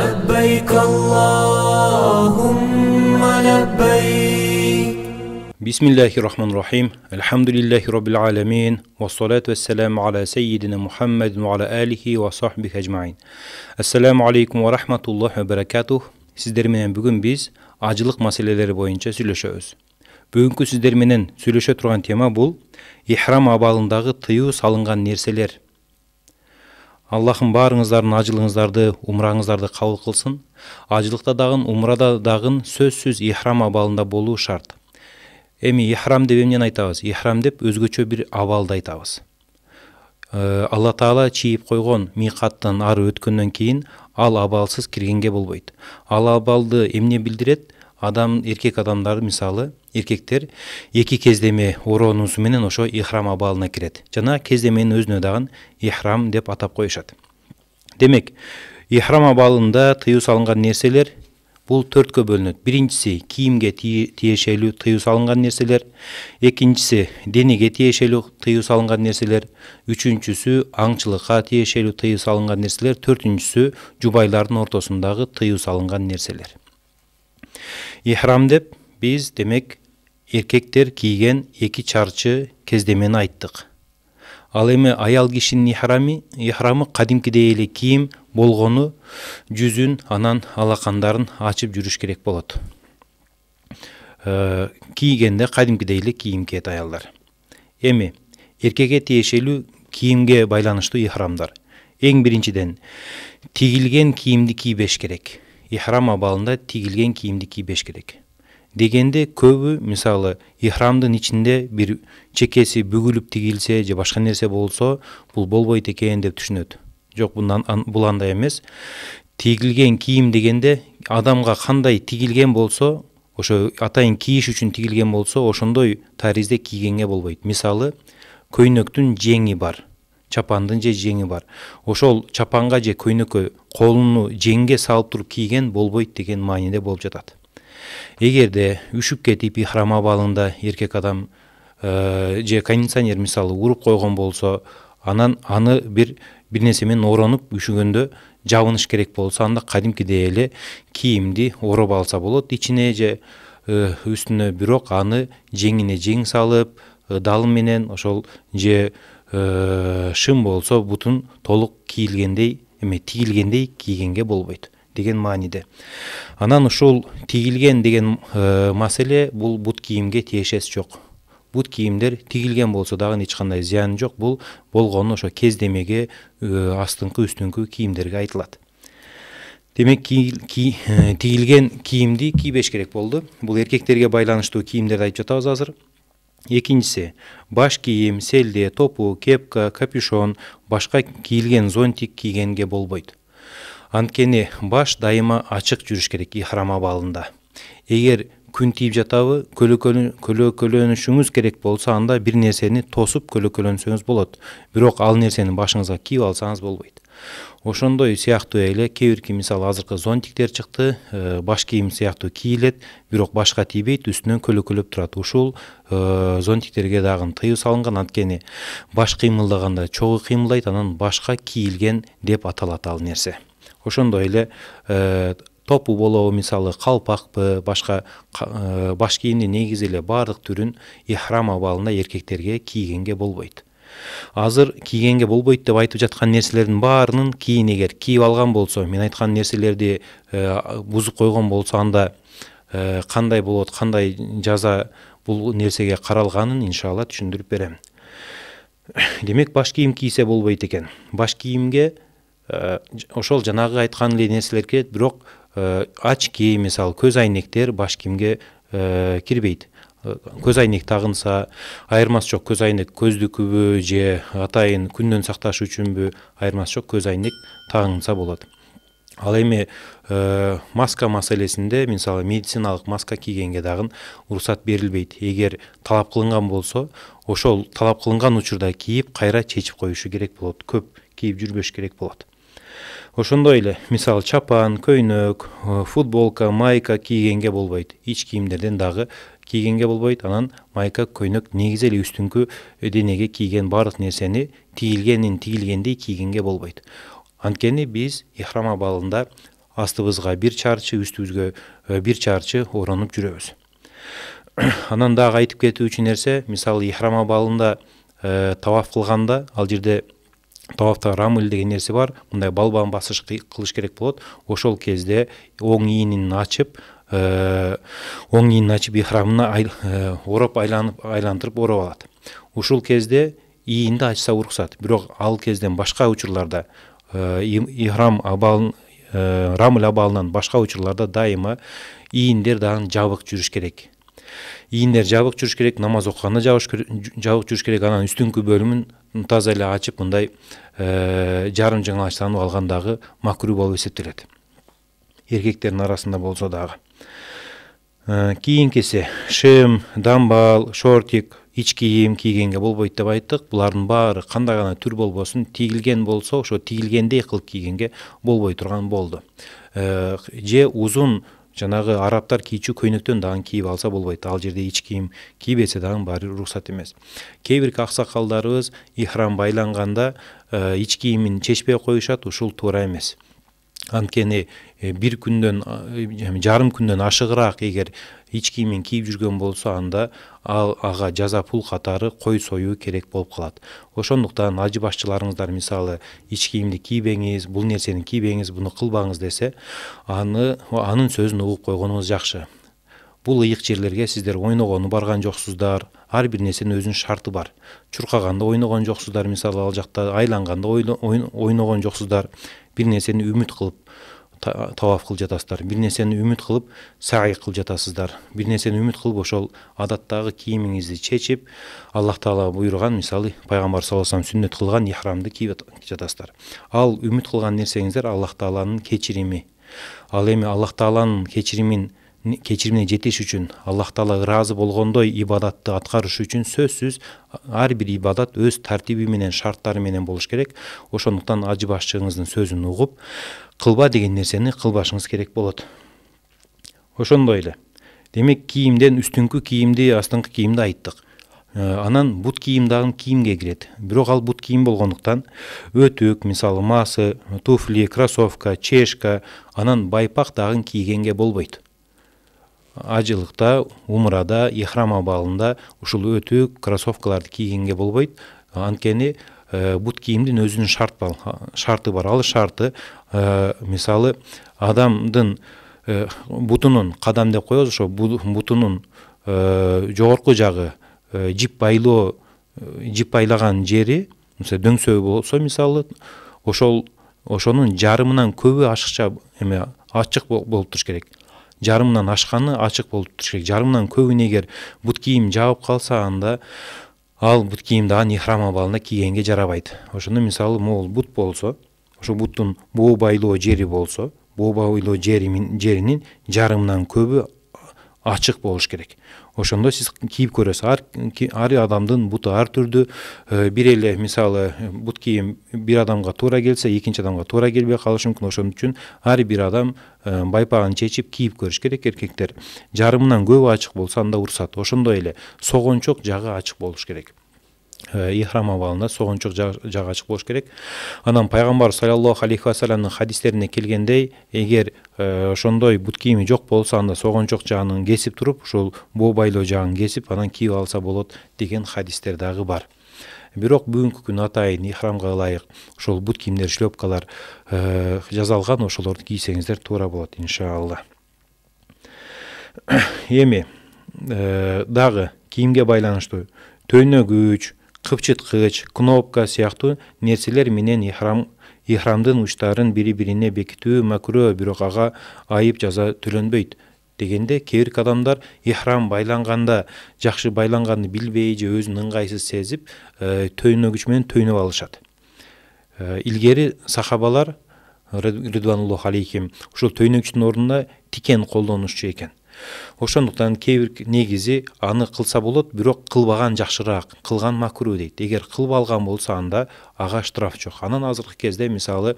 لبيك اللهم لبيك. Bismillahirrahmanirrahim. Elhamdülillahi Rabbil alemin. Ve salatu vesselamu ala seyyidina Muhammedin ve ala alihi ve sahbihi ecmain. Esselamu aleyküm ve rahmetullahi ve berekatuh. Sizler menen bugün biz acılık meseleleri boyunca süйлөшөбүз. Bugünkü sizler menen süйлөшө турган tema bul ihram abalındağı tıyuu salıngan nerseler. Allah'ın barыңыздардын acılığınыздарды, umrаңыздарды kabul kılsın. Acılıkta dağın, umrada dağın sözsüz ihram abalında boluu şart. Эми ихрам деп эмнени айтабыз? Ихрам деп өзгөчө бир абалды айтабыз. Алла Таала чийип койгон микаттан ары өткөндөн кийин ал абалсыз киргенге болбойт. Ал абалды эмне билдирет? Эркек адамдар, мисалы, эркектер эки кездеме ороонусу менен ошо ихрам абалына кирет. Жана кездеменин өзүнө дагы ихрам деп атап коюшат. Демек, ихрам абалында тыюу салынган нерселер бул төрткө бөлүнөт. Биринчиси кийимге тиешелүү тыюу салынган нерселер, экинчиси денеге тиешелүү тыюу салынган нерселер, үчүнчүсү аңчылыкка тиешелүү тыюу салынган нерселер, төртүнчүсү жубайлардын ортосундагы тыюу салынган нерселер. Ихрам деп биз демек эркектер кийген эки чарчы кездемени айттык. Ал эми аял кишинин ихрамы кадимкидей эле кийим болгону жүзүн анан алакандарын ачып жүрүш керек болот. Кийгенде кадимкидей эле кийим кийет аялдар. Эми эркекке тиешелүү кийимге байланыштуу ихрамдар. Эң биринчиден тигилген кийимди кийбеш керек. Ихрам абалында тигилген кийимди кийбеш керек. Дегенде көбү, мисалы, ихрамдын ичинде бир чекеси бүгүлүп тигилсе же башка нерсе болсо, бул болбойт экен деп түшүнөт. Жок, бул андай эмес. Тигилген кийим дегенде адамга кандай тигилген болсо, ошо атайын кийиш үчүн тигилген болсо, ошондой таризде кийгенге болбойт. Мисалы, көйнөктүн жеңи бар, чапандын же жеңи бар. Ошол чапанга же көйнөккө колуну жеңге салып туруп кийген болбойт деген мааниде болуп жатат. Эгерде үшүп кетип ихрам абалында эркек адам же кондиционер мисалы уруп койгон болсо, анан аны бир нерсе менен оронуп үшүгөндө жабыныш керек болсо, анда кадимкидей эле кийимди ороп алса болот ичине же үстүнө, бирок аны жеңине жең салып, далым менен ошол же шым болсо бутун толук кийилгендей, тигилгендей кийгенге болбойт деген мааниде. Анан ушул тигилген деген маселе бул бут кийимге тиешеси жок. Бут кийимдер тигилген болсо дагы эч кандай зыяны жок. Бул болгону ошо кездемеге, астыңкы үстүңкү кийимдерге айтылат. Демек, тигилген кийимди кийбеш керек болду. Бул эркектерге байланыштуу кийимдерди айтып жатабыз азыр. Экинчиси баш кийим, селде, топу, кепка, капюшон, башка кийилген зонтик кийгенге болбойт. Анткени баш дайыма ачык жүрүш керек ихрам абалында. Эгер күн тийип жатабы, көлөкөлөнүшүңүз керек болсо, анда бир нерсени тосуп көлөкөлөнсөңүз болот. Бирок ал нерсени башыңызга кийип алсаңыз болбойт. Ошондой сыяктуу эле кээ-бирки мисалы азыркы зонтиктер чыкты, баш кийим сыяктуу кийилет, бирок башка тийбейт, үстүнөн көлөкөлөп турат. Ушул зонтиктерге дагы тыюу салынган, анткени баш кыймылдаганда чогуу кыймылдайт, анан башка кийилген деп аталат ал нерсе. Ошондой эле топу болобу, мисалы калпакпы, башка баш кийимдин негизи эле баардык түрүн ихрам абалында эркектерге кийгенге болбойт. Азыр кийгенге болбойт деп айтып жаткан нерселердин баарынын кийин эгер кийип алган болсо, мен айткан нерселерди бузуп койгон болсо, анда кандай болот, кандай жаза бул нерсеге каралганын иншалла түшүндүрүп берем. Демек, баш кийим кийсе болбойт экен. Баш кийимге ошол жанагы айткан эле нерселер кирет, бирок очки, мисалы көз айнектер баш кийимге кирбейт. Көз айнек тагынса, айырмасы жок, көз айнек көздүкүбү же атайын күндөн сакташ үчүнбү, айырмасы жок, көз айнек тагынса болот. Ал эми маска маселесинде, мисалы медициналык маска кийгенге дагы уруксат берилбейт. Эгер талап кылынган болсо, ошол талап кылынган учурда кийип, кайра чечип коюшу керек болот. Көп кийип жүрбөш керек болот. Ошондой эле, мисалы чапан, көйнөк, футболка, майка кийгенге болбойт. Ич кийимдерден дагы кийгенге болбойт. Анан майка, көйнөк негизи эле үстүңкү денеге кийген бардык нерсени тигилгендей кийгенге болбойт. Анткени биз ихрам абалында астыбызга 1 чарчы, үстүбүзгө 1 чарчы оронуп жүрөбүз. Анан дагы айтып кетүүчү нерсе, мисалы ихрам абалында таваф кылганда, ал жерде тавафта рамл деген нерсе бар. Мындай балбан басыш кылыш керек болот. Ошол кезде оң ийинин ачып ихрамына ороп айлантырып ороп алат. Ушул кезде ийинди ачса уруксат. Бирок ал кезден башка учурларда ихрам абалын рамл абалынан башка учурларда дайыма ийиндер дагы жабык жүрүш керек. Ийиндер жабык жүрүш керек, намаз окуганда жабык жүрүш керек. Анан үстүңкү бөлүмүн таза эле ачып мындай жарым жаңылыштанып алгандагы макру болуп эсептелет. Эркектердин арасында болсо дагы. Кийинкиси шым, дамбал, шортик, ич кийим кийгенге болбойт деп айттык. Булардын баары кандай гана түр болбосун, тигилген болсо, ошо тигилгендей кылып кийгенге болбой турган болду. Же узун жанагы арабтар кийчү көйнөктөн дагы кийип алса болбойт. Ал жерде ич кийим кийбесе дагы баары уруксат эмес. Кээ бир аксакалдарыбыз ихрам байланганда ич кийимин чечпей коюшат, ушул туура эмес. Анткени бир күндөн, жарым күндөн ашыгыраак эгер ич кийимин кийип жүргөн болсо, анда ага жаза пул катары кой союу керек болуп калат. Ошондуктан ажы башчыларыңыздар мисалы ич кийимди кийбеңиз, бул нерсени кийбеңиз, буну кылбаңыз десе, анын сөзүн угуп койгонуңуз жакшы. Бул ыйык жерлерге сиздер ойногону барган жоксуздар. Ар бир нерсенин өзүнүн шарты бар. Чуркаганда ойногон жоксуздар, мисалы ал жакта айланганда ойногон жоксуздар. Бир нерсени үмүт кылып таваф кылып жатасыздар. Бир нерсени үмүт кылып саи кылып жатасыздар. Бир нерсени үмүт кылып ошол адаттагы кийимиңизди чечип, Аллах Таала буйруган, мисалы пайгамбар саллаллаху алейхи вассалам сүннөт кылган ихрамды кийип жатасыздар. Ал үмүт кылган нерсеңиздер Аллах Тааланын кечирими. Ал эми Аллах Тааланын кечиримине жетиш үчүн, Аллах Таала ыраазы болгондой ибадатты аткарыш үчүн сөзсүз ар бир ибадат өз тартиби менен, шарттары менен болуш керек. Ошондуктан ажы башчыңыздын сөзүн угуп, кылба деген нерсени кылбашыңыз керек болот. Ошондой эле. Демек, кийимден үстүңкү кийимди, астыңкы кийимди айттык. Анан бут кийим дагы кийимге кирет. Бирок ал бут кийим болгондуктан өтүк, мисалы масы, туфли, кроссовка, чешка, анан байпак дагы кийгенге болбойт. Ажылыкта, умрада, ихрам абалында ушул өтүк, кроссовкаларды кийгенге болбойт. Анткени бут кийимдин өзүнүн шарты бар. Ал шарты мисалы адамдын бутунун, кадам деп коебуз, ошо бутунун жогорку жагы жип байлаган жери, мисалы дөңсөөгү болсо, мисалы ошонун жарымынан көбү ашыкча ачык болуп туруш керек. Жарымынан ашканы ачык болуп туруш керек. Жарымынан көбүн эгер бут кийим жаап калса, анда ал бут кийим дагы ихрам абалында кийгенге жарабайт. Ошондо мисалы могул бут болсо, ошо буттун боо байлоо жери болсо, боо байлоо жеринин жарымынан көбү ачык болуш керек. Ошондо сиз кийип көрөсүз. Ар адамдын буту ар түрдүү. Бир эле мисалы бут кийим бир адамга туура келсе, экинчи адамга туура келбей калышы мүмкүн. Ошон үчүн ар бир адам байпагын чечип кийип көрүш керек. Эркектер жарымынан көбү ачык болсо, анда уруксат. Ошондой эле согончок жагы ачык болуш керек. Ихрам абалында согончок жагы ачык болуш керек. Анан пайгамбар саллаллаху алейхи вассаламдын хадистерине келгендей, эгер ошондой бут кийими жок болсо, анда согончок жагын кесип туруп, ушул боо байлоо жагын кесип, анан кийип алса болот деген хадистер дагы бар. Бирок бүгүнкү күн атайын ихрамга ылайык ошол бут кийимдер, шлёпкалар жасалган, ошолорду кийсеңиздер туура болот, иншалла. Эми дагы кийимге байланыштуу төйнөгүч, кыпчыткыч, кнопка сыяктуу нерселер менен ихрамдын учтарын бири-бирине бекитүү макруу, бирок ага айып жаза төлөнбөйт. Дегенде кээ бир адамдар ихрам байланганда жакшы байланганды билбей же өзүн ыңгайсыз сезип, төйнөгүч менен төйнөп алышат. Илгери сахабалар ридвануллаху алейхим ушул төйнөгүчтүн ордуна тикен колдонушчу экен. Ошондуктан кээ бир негизи аны кылса болот, бирок кылбаган жакшыраак, кылган макруу дейт. Эгер кылып алган болсо, анда ага штраф жок. Анан азыркы кезде мисалы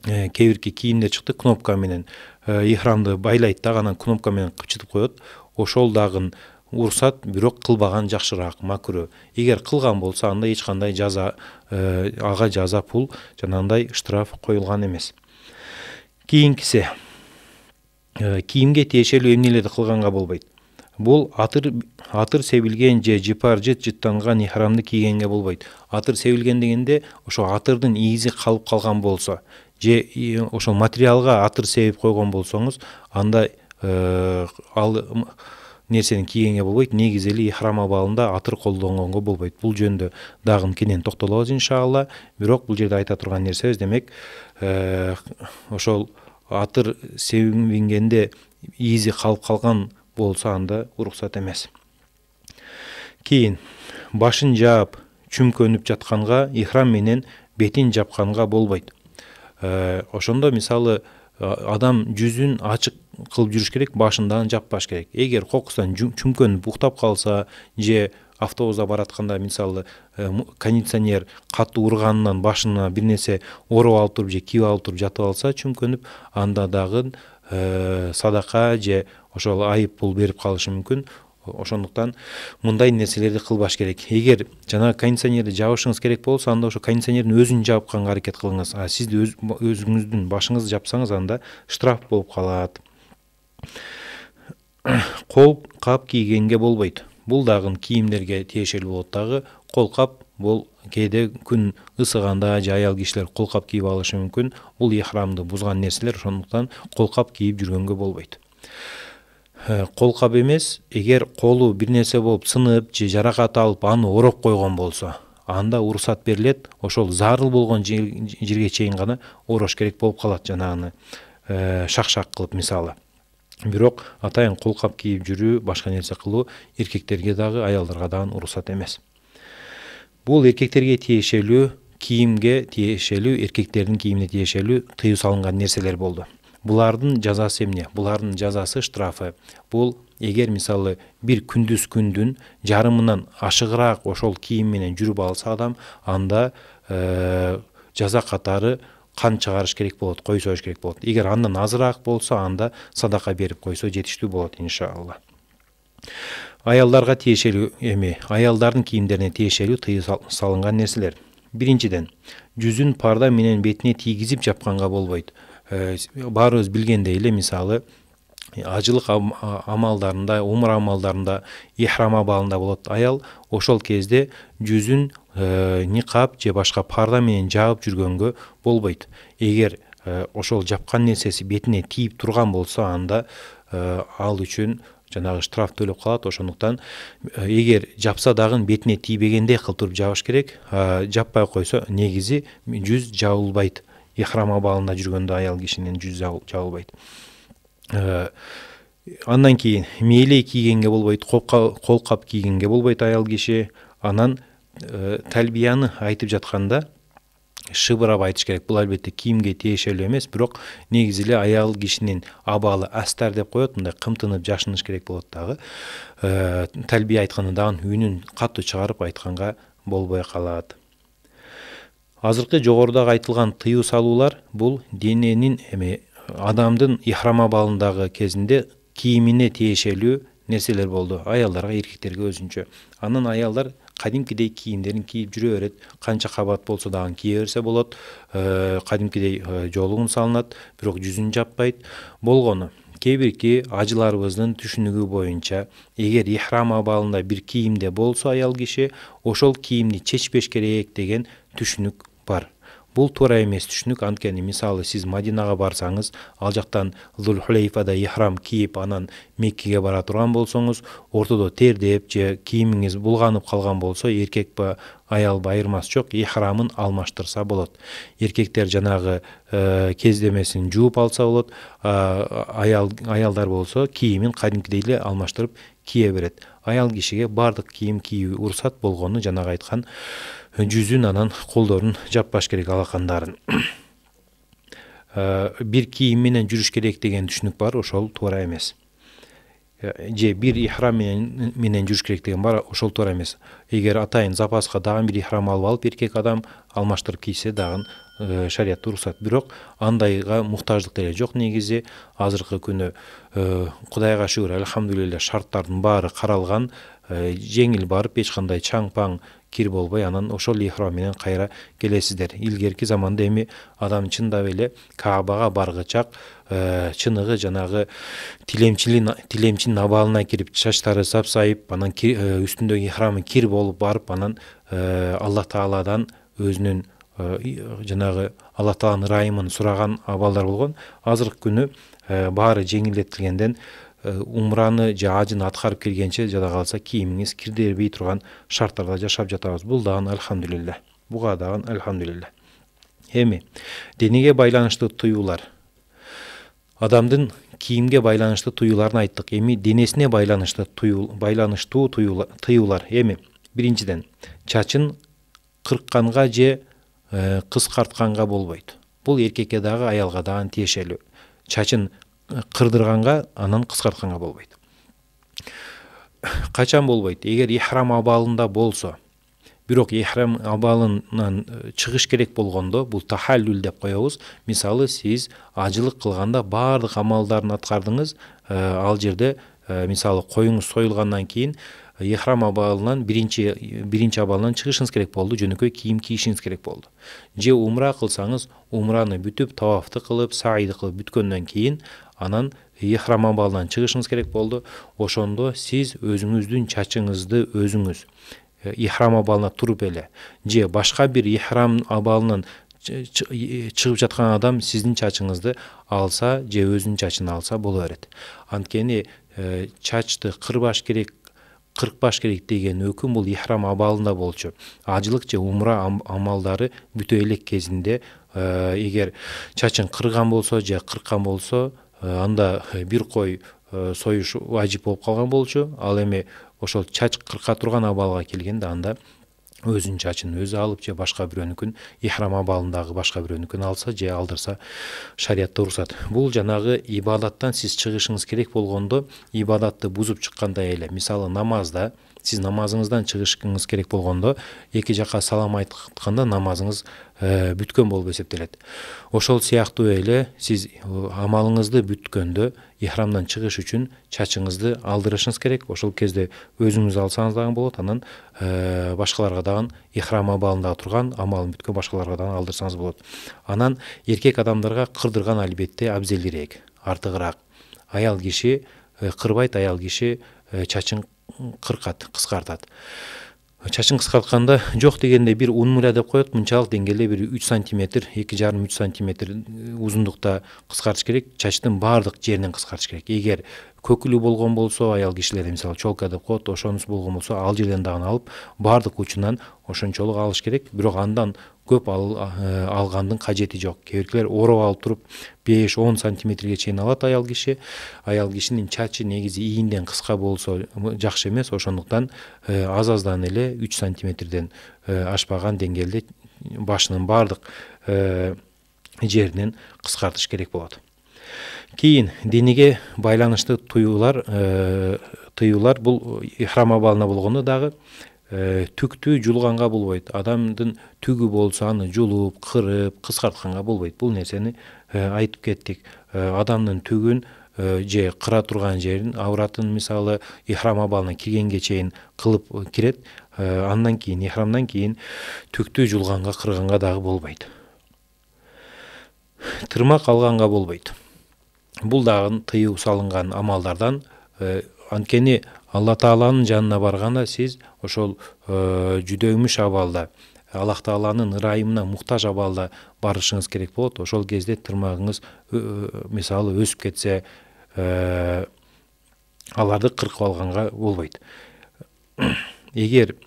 кээ бирки кийимдер чыкты, кнопка менен ихрамды байлайт да, анан кнопка менен кыпчытып коет. Ошол дагы уруксат, бирок кылбаган жакшыраак, макруу. Эгер кылган болсо, анда эч кандай ага жаза пул, жанагындай штраф коюлган эмес. Кийинкиси кийимге тиешелүү эмнелерди кылганга болбойт. Бул атыр себилген же жыпар жыттанган ихрамды кийгенге болбойт. Атыр себилген дегенде ошо атырдын иизи калып калган болсо же ошол материалга атыр себип койгон болсоңуз, анда ал нерсени кийгенге болбойт. Негизи эле ихрам абалында атыр колдонгонго болбойт. Бул жөнүндө дагы кенен токтолобуз иншалла. Бирок бул жерде айта турган нерсебиз, демек ошол атыр себингенде иизи калып калган болсо анда уруксат эмес. Кийин башын жаап чүмкөнүп жатканга ихрам менен бетин жапканга болбойт. Ошондо мисалы адам жүзүн ачык кылып жүрүш керек, башындан жаппаш керек. Эгер кокустан чүмкөнүп уктап калса же автобуста баратканда мисалы кондиционер катуу урганынан башына бир нерсе ороп алып туруп же кийип алып туруп жатып алса чүмкөнүп, анда дагы садака же ошол айып пул берип калышы мүмкүн. Ошондуктан мындай нерселерди кылбаш керек. Эгер жана кондиционерди жабышыңыз керек болсо, анда ошо кондиционердин өзүн жапканга аракет кылыңыз. Сиз өзүңүздүн башыңызды жапсаңыз, анда штраф болуп калат. Кол кап кийгенге болбойт. Бул дагы кийимдерге тиешелүү болот дагы. Кол кап бул кээде күн ысыганда же аял кишилер кол кап кийип алышы мүмкүн. Бул ихрамды бузган нерселер, ошондуктан кол кап кийип жүргөнгө болбойт. Кол кап эмес, эгер колу бир нерсе болуп сынып же жаракат алып аны ороп койгон болсо, анда уруксат берилет. Ошол зарыл болгон жерге чейин гана орош керек болуп калат, жанагыны шак кылып мисалы. Бирок атайын кол кап кийип жүрүү, башка нерсе кылуу эркектерге дагы, аялдарга дагы уруксат эмес. Бул эркектерге тиешелүү, кийимге тиешелүү, эркектердин кийимине тиешелүү тыюу салынган нерселер болду. Булардын жазасы эмне? Булардын жазасы штрафы. Бул эгер мисалы бир күндүн жарымынан ашыгыраак ошол кийим менен жүрүп алса адам, анда жаза катары кан чыгарыш керек болот, кой союш керек болот. Эгер андан азыраак болсо, анда садака берип койсо жетиштүү болот иншалла. Аялдарга тиешелүү аялдардын кийимдерине тиешелүү тыюу салынган нерселер. Биринчиден, жүзүн парда менен бетине тийгизип жапканга болбойт. Баарыбыз билгендей эле, мисалы ажылык амалдарында, умра амалдарында, ихрам абалында болот аял, ошол кезде жүзүн никап же башка парда менен жаап жүргөнгө болбойт. Эгер ошол жапкан нерсеси бетине тийип турган болсо, анда ал үчүн жанагы штраф төлөп калат. Ошондуктан эгер жапса дагы бетине тийбегендей кылып туруп жабыш керек. Жаппай койсо, негизи жүз жабылбайт. Ихрам абалында жүргөндө аял кишинин жүзү жабылбайт. Андан кийин мээлей кийгенге болбойт, кол кап кийгенге болбойт аял киши. Анан талбияны айтып жатканда шыбырап айтыш керек. Бул албетте кийимге тиешелүү эмес, бирок негизи эле аял кишинин абалы астар деп коет, мындай кымтынып жашыныш керек болот дагы. Талбия айтканда дагы үнүн катуу чыгарып айтканга болбой калат. Азыркы жогорудагы айтылган тыюу салуулар бул дененин адамдын ихрам абалындагы кезинде кийимине тиешелүү нерселер болду. Аялдарга, эркектерге өзүнчө. Анан аялдар кадимкидей кийимдерин кийип жүрө берет. Канча кабат болсо дагы кие берсе болот. Кадимкидей жолугун салынат, бирок жүзүн жаппайт. Болгону кээ бирки ажыларыбыздын түшүнүгү боюнча, эгер ихрам абалында бир кийимде болсо аял киши, ошол кийимди чечпеш керек деген түшүнүк бар. Бул туура эмес түшүнүк. Анткени мисалы сиз Мадинага барсаңыз, ал жактан Зулхулейфада ихрам кийип, анан Меккеге бара турган болсоңуз, ортодо тердеп же кийимиңиз булганып калган болсо, эркек ба, аял ба айырмасы жок, ихрамын алмаштырса болот. Эркектер жанагы кездемесин жууп алса болот, аялдар болсо кийимин кадимкидей эле алмаштырып кие берет. Аял кишиге бардык кийим кийүү уруксат болгону жанагы айткан жүзүн, анан колдорун жаппаш керек, алакандарын. Бир кийим менен жүрүш керек деген түшүнүк бар, ошол туура эмес. Же бир ихрам менен жүрүш керек деген бар, ошол туура эмес. Эгер атайын запаска дагы бир ихрам алып эркек адам алмаштырып кийсе дагы шариятта уруксат. Бирок андайга муктаждык деле жок негизи. Азыркы күнү Кудайга шүгүр, альхамдулилля, шарттардын баары каралган, жеңил барып, эч кандай чаң-паң кир болбой, анан ошол ихрам менен кайра келесиздер. Илгерки заманда эми адам чындап эле Каабага баргычак чыныгы жанагы тилемчинин абалына кирип, чачтары сапсайып, анан үстүндөгү ихрамы кир болуп барып, анан Аллах Тааладан өзүнүн жанагы Аллах Тааланын ырайымын сураган абалдар болгон. Азыркы күнү баары жеңилдетилгенден умраны же ажын аткарып келгенче жада калса кийимиңиз кирдирбей турган шарттарда жашап жатабыз. Бул дагы альхамдулилля. Буга дагы альхамдулилля. Эми денеге байланыштуу туюулар. Адамдын кийимге байланыштуу туюуларын айттык. Эми денесине байланыштуу тыюулар. Эми биринчиден чачын кыркканга же кыскартканга болбойт. Бул эркекке дагы аялга дагы тиешелүү. Чачын кырдырганга, анан кыскартканга болбойт. Качан болбойт? Эгер ихрам абалында болсо, бирок ихрам абалынан чыгыш керек болгондо, бул тахаллул деп коебуз. Мисалы, сиз ажылык кылганда баардык амалдарын аткардыңыз, ал жерде мисалы коюңуз союлгандан кийин ихрам абалынан биринчи абалынан чыгышыңыз керек болду, жөнөкөй кийим кийишиңиз керек болду. Же умра кылсаңыз, умраны бүтүп, тавафты кылып, саайды кылып бүткөндөн кийин анан ихрам абалынан чыгышыңыз керек болду. Ошондо сиз өзүңүздүн чачыңызды өзүңүз ихрам абалына туруп эле же башка бир ихрам абалынан чыгып жаткан адам сиздин чачыңызды алса же өзүнүн чачын алса боло берет. Анткени чачты кырбаш керек, кыркпаш керек деген өкүм бул ихрам абалында болчу. Ажылык же умра амалдары бүтө элек кезинде эгер чачын кырган болсо же кырккан болсо, анда бир кой союш важип болуп калган болчу. Ал эми ошол чач кырка турган абалга келгенде анда өзүнүн чачын өзү алып же башка бирөөнүкүн, ихрам абалындагы башка бирөөнүкүн алса же алдырса шариятта уруксат. Бул жанагы ибадаттан сиз чыгышыңыз керек болгондо, ибадатты бузуп чыккандай эле. Мисалы, намазда сиз намазыңыздан чыгышыңыз керек болгондо, эки жака салам айтканда намазыңыз бүткөн болуп эсептелет. Ошол сыяктуу эле сиз амалыңызды бүткөндө ихрамдан чыгыш үчүн чачыңызды алдырышыңыз керек. Ошол кезде өзүңүз алсаңыз дагы болот, анан башкаларга дагы ихрам абалында турган амалын бүткөн башкаларга дагы алдырсаңыз болот. Анан эркек адамдарга кырдырган албетте абзелирээк, артыгыраак. Аял киши кырбайт, аял киши чачын кыркат, кыскартат. Чачын кыскартканда жок дегенде бир унмуля деп коет, мынчалык деңгээлде бир 3 сантиметр, 2,5-3 сантиметр узундукта кыскартыш керек. Чачтын баардык жеринен кыскартыш керек. Эгер көкүлү болгон болсо, аял кишилерде мисалы чолка деп коет, ошонусу болгон болсо, ал жерден дагы алып, баардык учунан ошончолук алыш керек. Бирок андан көп алгандын кажети жок. Кээ биркилер ороп алып туруп 5-10 сантиметрге чейин алат аял киши. Аял кишинин чачы негизи ийинден кыска болсо жакшы эмес, ошондуктан аз-аздан эле 3 сантиметрден ашпаган деңгээлде башынын баардык жеринен кыскартыш керек болот. Кийин денеге байланыштуу тыюулар бул ихрам абалына болгондо дагы түктү жулганга болбойт. Адамдын түгү болсо аны жулуп, кырып, кыскартканга болбойт. Бул нерсени айтып кеттик. Адамдын түгүн же кыра турган жерин, авратын мисалы ихрам абалына киргенге чейин кылып кирет. Андан кийин, ихрамдан кийин түктү жулганга, кырганга дагы болбойт. Тырмак алганга болбойт. Бул дагы тыюу салынган амалдардан. Анткени Алла Тааланын жанына барганда сиз ошол жүдөймүш абалда, Аллах Тааланын ырайымына муктаж абалда барышыңыз керек болот. Ошол кезде тырмагыңыз мисалы өсүп кетсе, аларды кыркып алганга болбойт. Эгер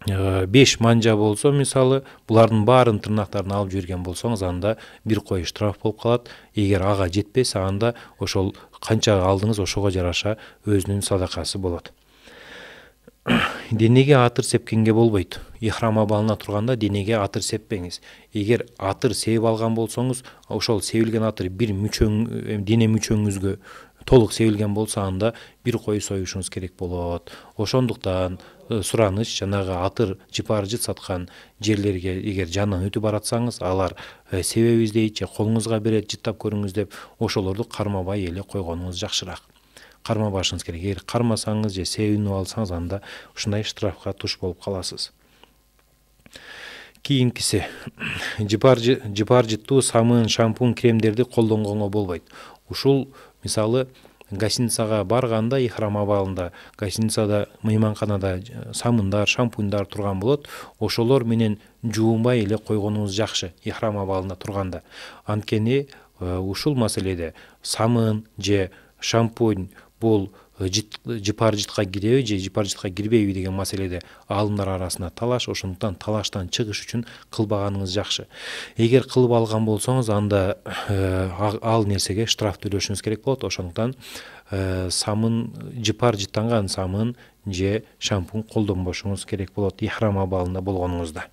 5 манжа болсо, мисалы, булардын баарын тырнактарын алып жүрген болсоңуз, анда бир кой штраф болуп калат. Эгер ага жетпесе, анда ошол канча алдыңыз, ошого жараша өзүнүн садакасы болот. Денеге атыр сепкенге болбойт. Ихрам абалына турганда денеге атыр сеппеңиз. Эгер атыр сеип алган болсоңуз, ошол себилген атыр бир дене мүчөңүзгө толук себилген болсо, анда бир кой союшуңуз керек болот. Ошондуктан сураныч жанагы атыр жыпар-жыт саткан жерлерге эгер жанынан өтүп баратсаңыз, алар себеп издейт же колуңузга берет, жыттап көрүңүз деп, ошолорду кармабай эле койгонуңуз жакшыраак. Кармабашыңыз керек. Эгер кармасаңыз же себинип алсаңыз, анда ушундай штрафка туш болуп каласыз. Кийинкиси жыпар жыттуу самын, шампунь, кремдерди колдонгонго болбойт. Ушул мисалы гостиницага барганда ихрам абалында гостиницада мейманканада самындар, шампуньдар турган болот. Ошолор менен жуунбай эле койгонуңуз жакшы ихрам абалында турганда. Анткени ушул маселеде самын же шампунь бул жыпар жытка киреби же жыпар жытка кирбейби деген маселеде аалымдар арасында талаш, ошондуктан талаштан чыгыш үчүн кылбаганыңыз жакшы. Эгер кылып алган болсоңуз, анда ал нерсеге штраф төлөшүңүз керек болот. Ошондуктан самын, жыпар жыттанган самын же шампунь колдонбошуңуз керек болот ихрам абалында болгонуңузда.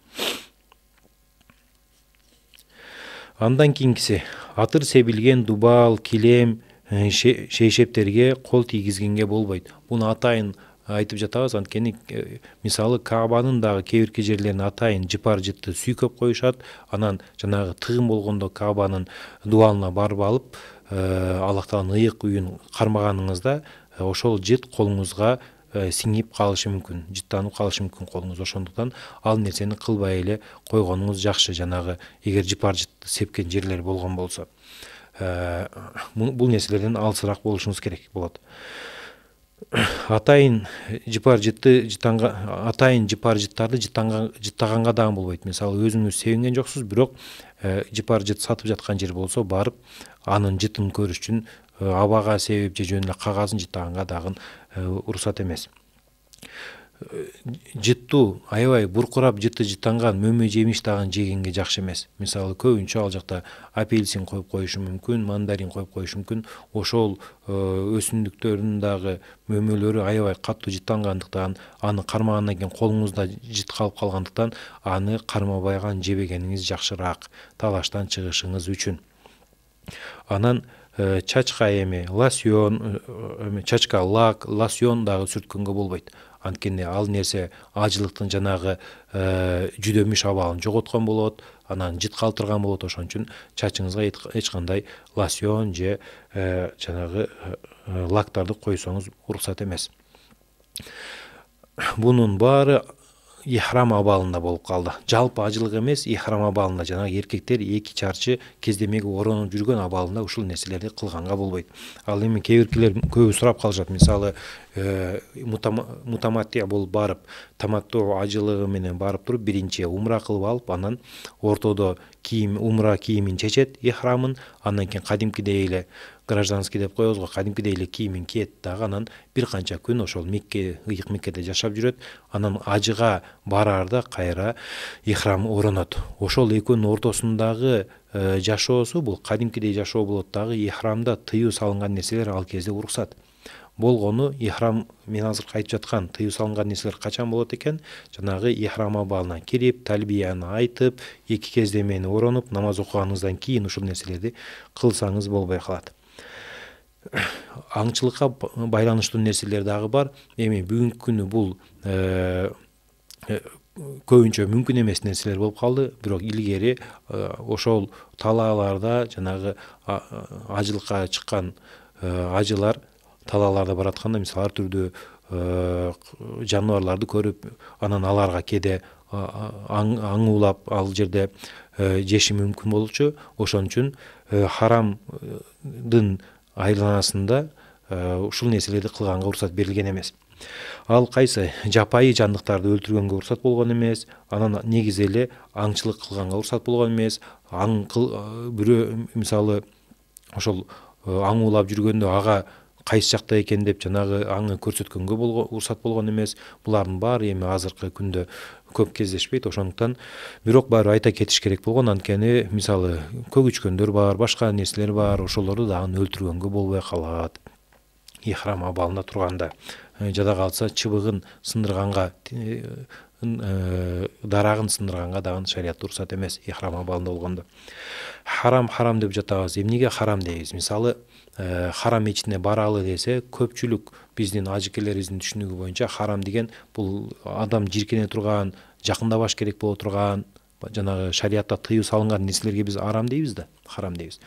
Андан кийинкиси атыр себилген дубал, килем, шейшептерге кол тийгизгенге болбойт. Буну атайын айтып жатабыз, анткени мисалы Каабанын дагы кээ бирки жерлерине атайын жыпар жытты сүйкөп коюшат. Анан жанагы тыгын болгондо Каабанын дубалына барып алып, Аллах Тааланын ыйык үйүн кармаганыңызда ошол жыт колуңузга сиңип калышы мүмкүн, жыттанып калышы мүмкүн колуңуз. Ошондуктан ал нерсени кылбай эле койгонуңуз жакшы, жанагы эгер жыпар жытты сепкен жерлер болгон болсо. Бул нерселерден алысыраак болушуңуз керек болот. Атайын жыпар жыттарды жыттаганга дагы болбойт. Мисалы өзүңүз себинген жоксуз, бирок жыпар жыт сатып жаткан жер болсо, барып анын жытын көрүш үчүн абага себип же жөн эле кагазын жыттаганга дагы уруксат эмес. Жыттуу аябай буркурап жыты жыттанган мөмө жемиш дагы жегенге жакшы эмес. Мисалы көбүнчө ал жакта апельсин коюп коюшу мүмкүн, мандарин коюп коюшу мүмкүн. Ошол өсүмдүктөрдүн дагы мөмөлөрү аябай катуу жыттангандыктан, аны кармагандан кийин колуңузда жыт калып калгандыктан, аны кармабайган жебегениңиз жакшыраак талаштан чыгышыңыз үчүн. Анан чачка лосьон, чачка лак, лосьон дагы сүрткөнгө болбойт. Анткени ал нерсе ажылыктын жанагы жүдөмүш абалын жоготкон болот, анан жыт калтырган болот. Ошон үчүн чачыңызга эч кандай лосьон же жанагы лактарды койсоңуз уруксат эмес. Бунун баары ихрам абалында болуп калды. Жалпы ажылык эмес, ихрам абалында жанагы эркектер 2 чарчы кездемеге оронуп жүргөн абалында ушул нерселерди кылганга болбойт. Ал эми кээ биркилер көбү сурап калышат. Мисалы мутаматтия болуп барып, таматтуу ажылыгы менен барып туруп, биринчи умра кылып алып, анан ортодо умра кийимин чечет, ихрамын, андан кийин кадимкидей эле гражданский деп коебуз го, кадимкидей эле кийимин кийет дагы, анан бир канча күн ошол Мекке, ыйык Меккеде жашап жүрөт. Анан ажыга бараарда кайра ихрам оронот. Ошол экөөнүн ортосундагы жашоосу бул кадимкидей жашоо болот дагы. Ихрамда тыюу салынган нерселер ал кезде уруксат болгону. Ихрам, мен азыр айтып жаткан тыюу салынган нерселер качан болот экен? Жанагы ихрам абалына кирип, талбияны айтып, 2 кездемени оронуп, намаз окуганыңыздан кийин ушул нерселерди кылсаңыз болбой калат. Аңчылыкка байланыштуу нерселер дагы бар. Эми бүгүнкү күнү бул көбүнчө мүмкүн эмес нерселер болуп калды. Бирок илгери ошол талааларда жанагы ажылыкка чыккан ажылар талааларда баратканда, мисалы ар түрдүү жаныбарларды көрүп, анан аларга кээде аңуулап ал жерде жеши мүмкүн болчу. Ошон үчүн харамдын айланасында ушул нерселерди кылганга уруксат берилген эмес. Ал кайсы? Жапайы жандыктарды өлтүргөнгө уруксат болгон эмес, анан негизи эле аңчылык кылганга уруксат болгон эмес. Бирөө мисалы ошол аңуулап жүргөндө ага кайсы жакта экен деп жанагы аңы көрсөткөнгө уруксат болгон эмес. Булардын баары эми азыркы күндө көп кездешпейт. Ошондуктан бирок баары айта кетиш керек болгон, анткени мисалы көгүчкөндөр бар, башка нерселер бар, ошолорду дагы өлтүргөнгө болбой калат. Ихрам абалында турганда жада калса чыбыгын сындырганга, дарагын сындырганга дагы шариятта уруксат эмес ихрам абалында болгондо. Харам деп жатабыз. Эмнеге харам дейбиз? Мисалы харам мечитине баралы десе, көпчүлүк биздин ажыкелерибиздин түшүнүгү боюнча харам деген бул адам жиркене турган, жакындабаш керек боло турган, жанагы шариятта тыюу салынган нерселерге биз арам дейбиз да, харам дейбиз.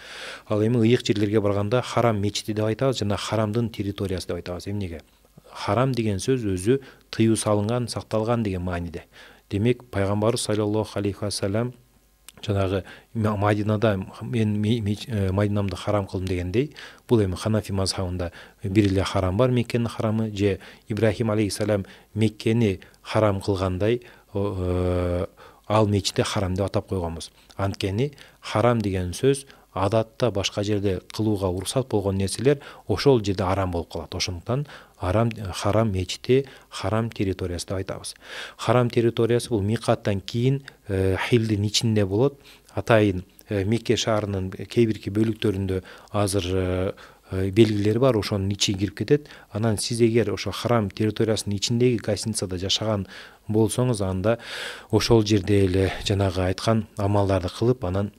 Ал эми ыйык жерлерге барганда харам мечити деп айтабыз, жана харамдын территориясы деп айтабыз. Эмнеге? Харам деген сөз өзү тыюу салынган, сакталган деген мааниде. Демек пайгамбарыбыз саллаллаху алейхи вассалам жанагы Мадинада мен Мадинамды харам кылдым дегендей, бул эми Ханафи мазхабында бир эле харам бар, Меккенин харамы, же Ибрахим алейхиссалам Меккени харам кылгандай ал мечитти харам деп атап койгонбуз. Анткени харам деген сөз адатта башка жерде кылууга уруксат болгон нерселер ошол жерде арам болуп калат. Ошондуктан харам мечити харам территориясы деп айтабыз. Харам территориясы бул микаттан кийин хилдин ичинде болот. Атайын Мекке шаарынын кээ бирки бөлүктөрүндө азыр белгилери бар, ошонун ичине кирип кетет. Анан сиз эгер ошо харам территориясынын ичиндеги гостиницада жашаган болсоңуз, анда ошол жерде эле жанагы айткан амалдарды кылып, анан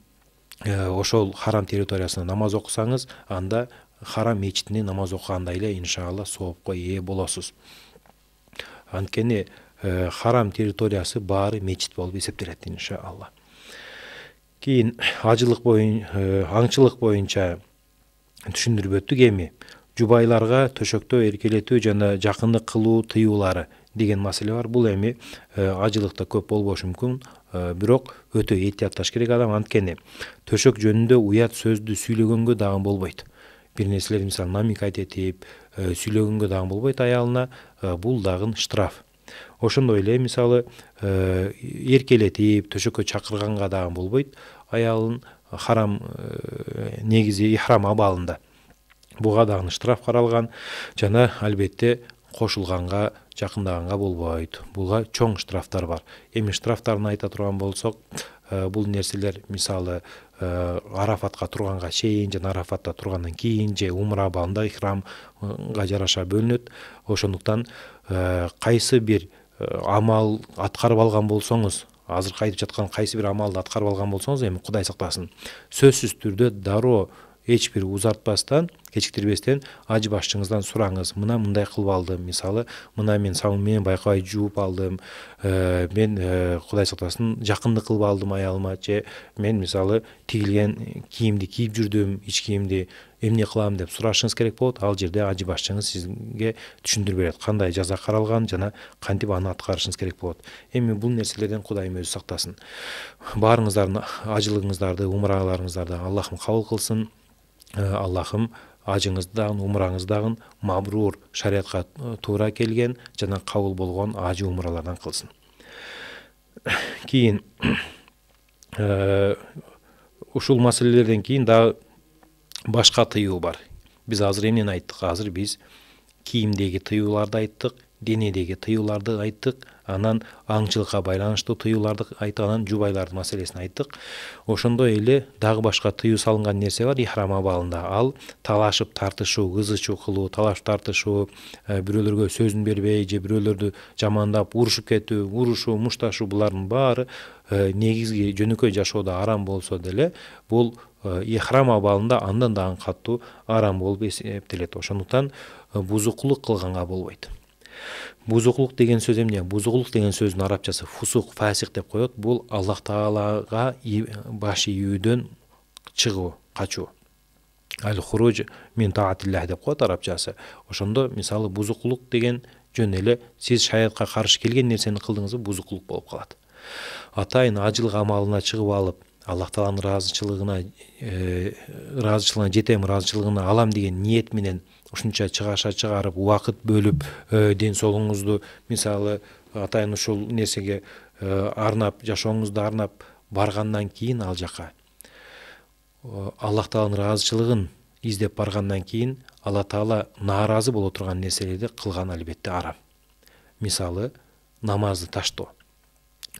ошол харам территориясында намаз окусаңыз, анда харам мечитинде намаз окугандай эле иншалла соопко ээ болосуз. Анткени харам территориясы баары мечит болуп эсептелет иншалла. Кийин аңчылык боюнча түшүндүрүп өттүк. Эми жубайларга төшөктө эркелетүү жана жакындык кылуу тыюулары деген маселе бар. Бул эми ажылыкта көп болбошу мүмкүн, бирок өтө этиятташ керек адам. Анткени төшөк жөнүндө уят сөздү сүйлөгөнгө дагы болбойт. Бир нерселер мисалы намекать этип сүйлөгөнгө дагы болбойт аялына, бул дагы штраф. Ошондой эле мисалы эркелетип төшөккө чакырганга дагы болбойт аялын харам негизи ихрам абалында. Буга дагы штраф каралган жана албетте кошулганга, жакындаганга болбойт. Буга чоң штрафтар бар. Эми штрафтарын айта турган болсок, бул нерселер мисалы Арафатка турганга чейин жана Арафатта тургандан кийин же умра абалында ихрамга жараша бөлүнөт. Ошондуктан кайсы бир амал аткарып алган болсоңуз, азыр кайтып жаткан кайсы бир амалды аткарып алган болсоңуз, эми Кудай сактасын, сөзсүз түрдө дароо эч бир узартпастан, кечиктирбестен ажы башчыңыздан сураңыз. Мына мындай кылып алдым, мисалы, мына мен сабын менен байкабай жууп алдым, мен Кудай сактасын жакындык кылып алдым аялыма, же мен мисалы тигилген кийимди кийип жүрдүм, ич кийимди, эмне кылам деп сурашыңыз керек болот. Ал жерде ажы башчыңыз сизге түшүндүрүп берет, кандай жаза каралган жана кантип аны аткарышыңыз керек болот. Эми бул нерселерден Кудайым өзү сактасын. Баарыңыздардын ажылыгыңыздарды, умраларыңыздарды Аллахым кабыл кылсын. Аллахым ажыңызды дагы, умраңызды дагы мабрур, шариатка туура келген жана кабыл болгон ажы умралардан кылсын. Кийин ушул маселелерден кийин дагы башка тыюу бар. Биз азыр эмнени айттык? Азыр биз кийимдеги тыюуларды айттык, денедеги тыюуларды айттык, анан аңчылыкка байланыштуу тыюуларды айттык, анан жубайлардын маселесин айттык. Ошондой эле дагы башка тыюу салынган нерсе бар ихрам абалында. Ал талашып тартышуу, кызычуу кылуу, талашып тартышуу, бирөөлөргө сөзүн бербей же бирөөлөрдү жамандап урушуп кетүү, урушуу, мушташуу, булардын баары негизги жөнөкөй жашоодо арам болсо деле, бул ихрам абалында андан дагы катуу арам болуп эсептелет. Ошондуктан бузукулук кылганга болбойт. Бузукулук деген сөз эмне? Бузукулук деген сөздүн арабчасы фусук, фасик деп коет. Бул Аллах Таалага баш ийүүдөн чыгуу, качуу. Аль-хуруж мин таатиллах деп коет арабчасы. Ошондо мисалы бузукулук деген жөн эле сиз шариатка каршы келген нерсени кылдыңыз, бузукулук болуп калат. Атайын ажылык амалына чыгып алып, Аллах Тааланын ыраазычылыгына жетем, ыраазычылыгына алам деген ниет менен ушунча чыгаша чыгарып, убакыт бөлүп, ден соолугуңузду мисалы атайын ушул нерсеге арнап, жашооңузду арнап баргандан кийин ал жака Аллах Тааланын ыраазычылыгын издеп баргандан кийин Алла Таала нааразы боло турган нерселерди кылган албетте арам. Мисалы намазды таштоо,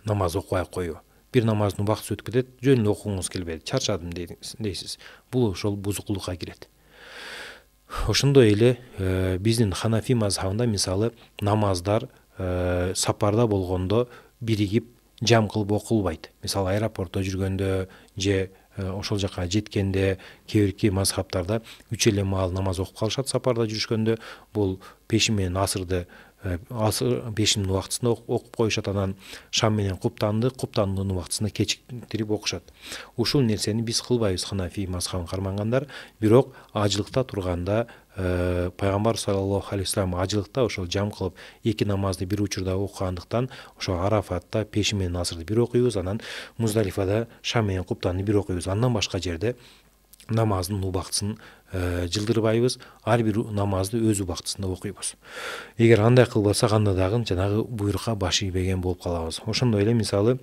намаз окубай коюу. Бир намаздын убакыты өтүп кетет, жөн эле окугуңуз келбеди, чарчадым дейсиз. Бул ошол бузукулукка кирет. Ошондой эле биздин Ханафи мазхабында мисалы намаздар сапарда болгондо биригип жам кылып окулбайт. Мисалы аэропортто жүргөндө же ошол жака жеткенде кээ бирки мазхабтарда 3 эле маал намаз окуп калышат сапарда жүрүшкөндө. Бул пешин менен асырды бешимдин убактысында окуп коюшат, анан шам менен куптандын убактысында кечиктирип окушат. Ушул нерсени биз кылбайбыз Ханафи мазхабын кармагандар, бирок ажылыкта турганда пайгамбар саллаллаху алейхи вассалам ажылыкта ошол жам кылып 2 намазды бир учурда окугандыктан ошо Арафатта пешим менен асырды бир окуйбуз, анан Муздалифада шам менен куптанды бир окуйбуз. Андан башка жерде намаздын убактысын жылдырбайбыз, ар бир намазды өз убактысында окуйбуз. Эгер андай кылбасак, анда дагы жанагы буйрукка баш ийбеген болуп калабыз. Ошондой эле мисалы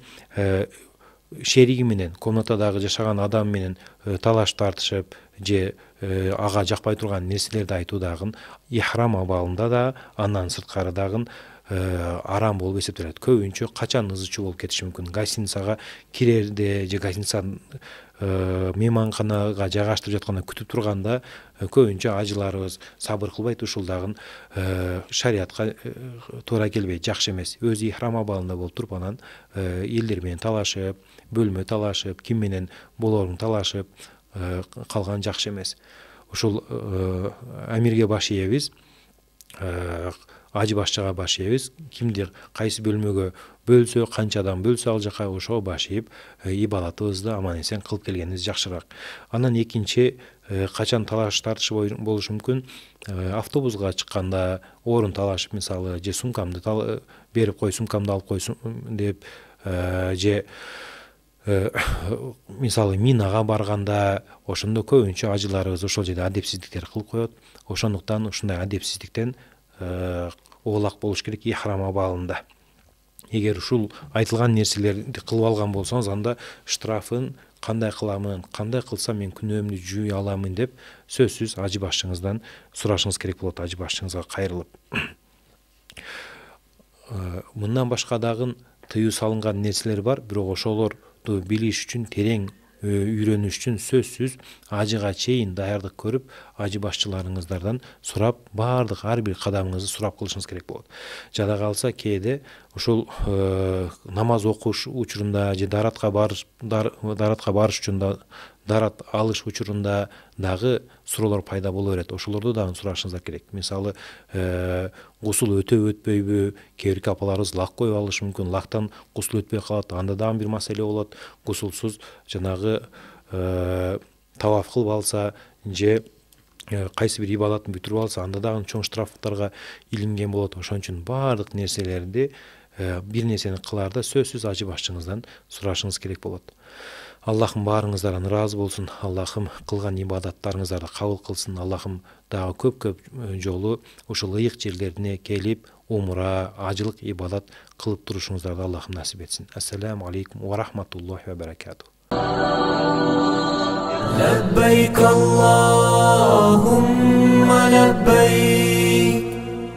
шериги менен, комнатадагы жашаган адам менен талаш тартышып же ага жакпай турган нерселерди айтуудагы ихрам абалында да, андан сырткары дагы арам болуп эсептелет. Көбүнчө качан ызычуу болуп кетиши мүмкүн. Гостиницага кирерде же гостиница мейманканага жайгаштырып жатканда күтүп турганда көбүнчө ажыларыбыз сабыр кылбайт. Ушул дагы шариатка туура келбейт, жакшы эмес. Өзү ихрам абалында болуп туруп, анан элдер менен талашып, бөлмө талашып, ким менен болоорун талашып калган жакшы эмес. Ушул амирге баш ийебиз, ажы башчыга баш ийебиз. Кимди кайсы бөлмөгө бөлсө, канча адам бөлсө ал жака ошого баш ийип ибадатыбызды аман эсен кылып келгенибиз жакшыраак. Анан экинчи, качан талаш тартыш болушу мүмкүн? Автобуска чыкканда орун талашып, мисалы, же сумкамды берип кой, сумкамды алып кой деп, же мисалы минага барганда, ошондо көбүнчө ажыларыбыз ошол жерде адепсиздиктер кылып коет. Ошондуктан ушундай адепсиздиктен оолак болуш керек ихрам абалында. Эгер ушул айтылган нерселерди кылып алган болсоңуз, анда штрафын кандай кыламын, кандай кылсам мен күнөөмдү жууй аламын деп сөзсүз ажы башчыңыздан сурашыңыз керек болот, ажы башчыңызга кайрылып. Мындан башка дагы тыюу салынган нерселер бар, бирок ошолорду билиш үчүн, терең үйрөнүш үчүн сөзсүз ажыга чейин даярдык көрүп, ажы башчыларыңыздардан сурап, баардык ар бир кадамыңызды сурап кылышыңыз керек болот. Жада калса кээде ушул намаз окуш учурунда же даратка барыш үчүн дарат алыш учурунда дагы суроолор пайда боло берет. Ошолорду дагы сурашыңыздар керек. Мисалы, гусул өтөбү өтпөйбү? Кээ бир апаларыбыз лак коюп алышы мүмкүн, лактан гусул өтпөй калат. Анда дагы бир маселе болот. Гусулсуз жанагы таваф кылып алса же кайсы бир ибадатын бүтүрүп алса, анда дагы чоң штрафтарга илинген болот. Ошон үчүн баардык нерселерди, бир нерсени кылаарда сөзсүз ажы башчыңыздан сурашыңыз керек болот. Аллахым баарыңыздардан ыраазы болсун. Аллахым кылган ибадаттарыңыздарды кабыл кылсын. Аллахым дагы көп жолу ушул ыйык жерлерине келип, умра, ажылык ибадат кылып турушуңуздарды Аллахым насип этсин. Ассаламу алейкум ва рахматуллахи ва баракатух. لبيك اللهم لبيك